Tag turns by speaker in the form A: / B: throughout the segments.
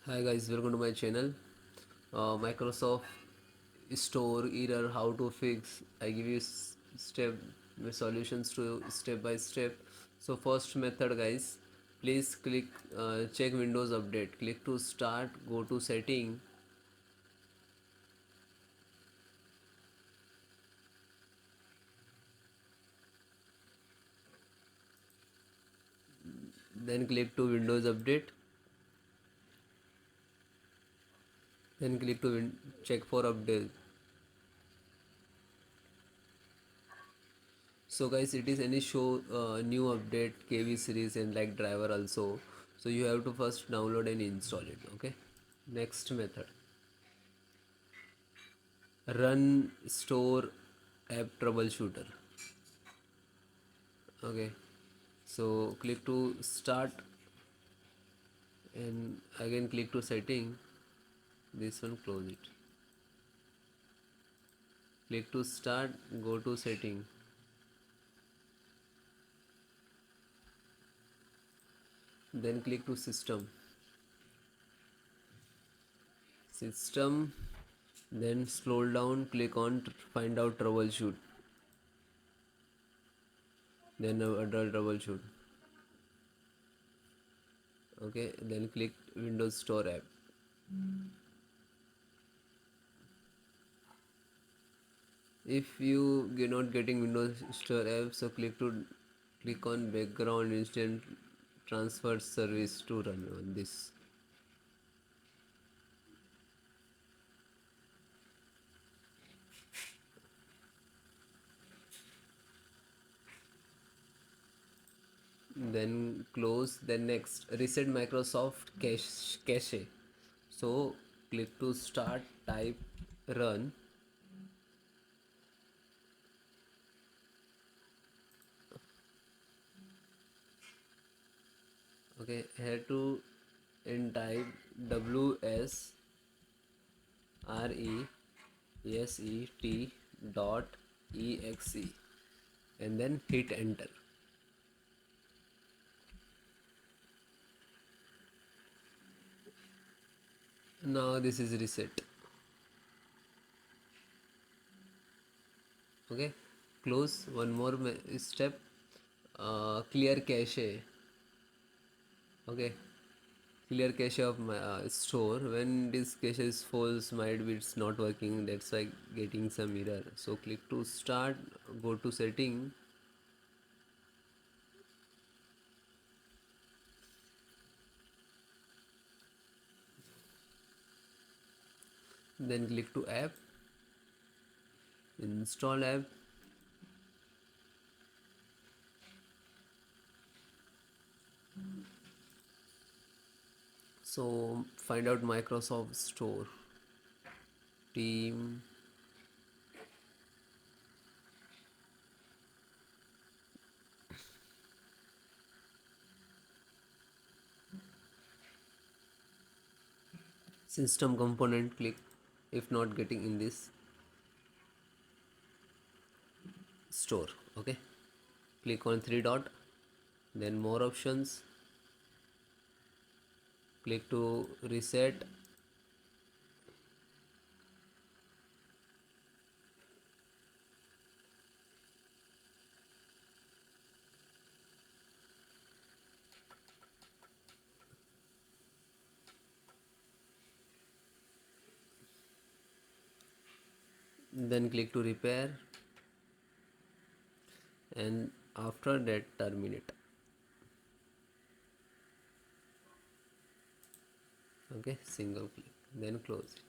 A: Hi guys, welcome to my channel. Microsoft Store error, how to fix. I give you step solutions to step by step. So first method, guys, please click check Windows Update. Click to start. Go to setting. Then click to Windows Update. Then click to check for update. So guys, it is any show new update kv series and like driver also. So you have to first download and install it. Okay, next method, run store app troubleshooter. Okay, so click to start and again click to setting. This one, close it. Click to start, go to setting. Then click to system. Then scroll down, click on find out troubleshoot. Then adult troubleshoot. Okay, then click Windows Store app. If you are not getting Windows Store app, so click on background instant transfer service to run on this. Then close. Then next, reset Microsoft cache. So click to start, type run. Okay, here to and type wsreset.exe and then hit enter. Now this is reset. Okay, close. One more step, clear cache. Okay, clear cache of my store. When this cache is false, might be it's not working, that's why getting some error. So click to start, go to setting. Then click to app, install app. So find out Microsoft Store, team, system component. Click if not getting in this store. Okay, click on three dot, then more options, click to reset. Then click to repair and after that terminate. Okay, single click, then close it.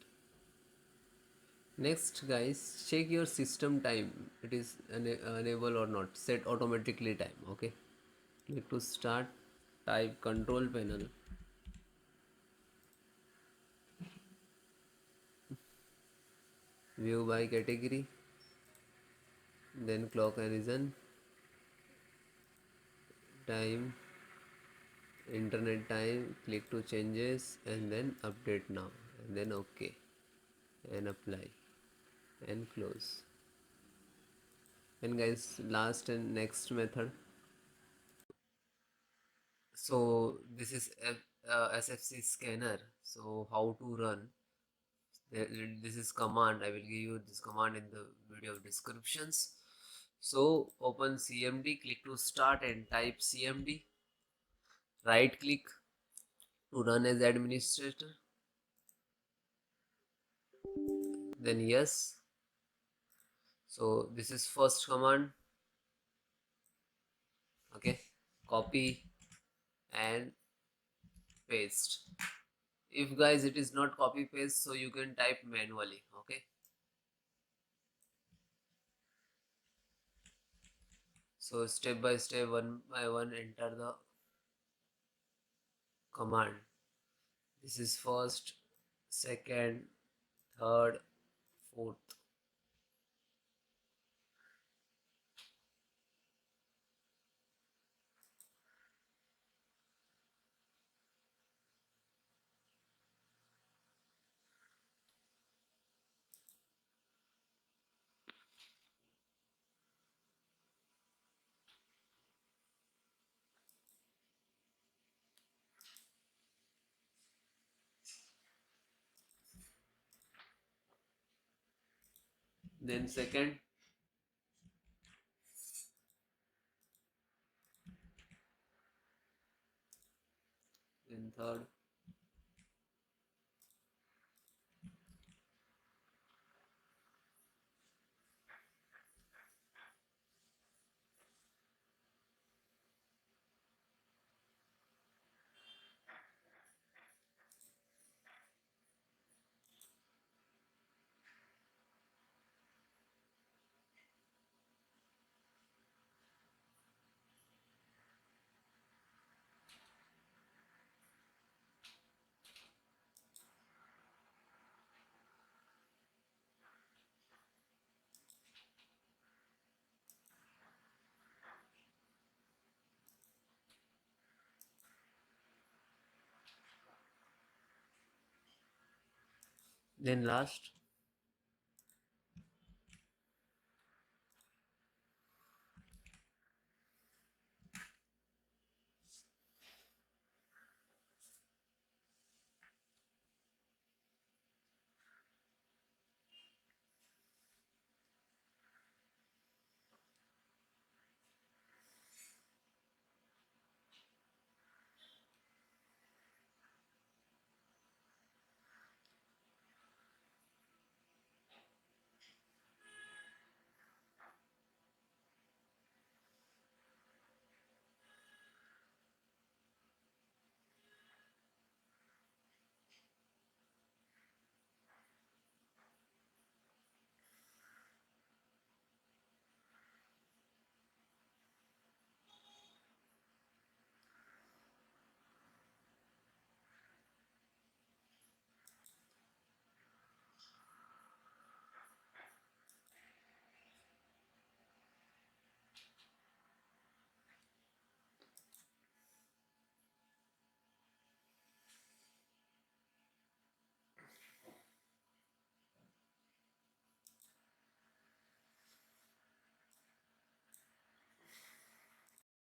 A: Next guys, check your system time, it is enable or not, set automatically time. Okay, click to start, type control panel, view by category, then clock and region, time, internet time, click to changes and then update now and then okay and apply and close. And guys, last and next method. So this is SFC scanner. So how to run? This is command. I will give you this command in the video descriptions. So open CMD, click to start and type CMD. Right click to run as administrator. Then yes. So this is first command. Okay, copy and paste. If guys it is not copy paste, so you can type manually. Okay, so step by step, one by one, enter the command. This is first, second, third, fourth. Then second, then third, then last.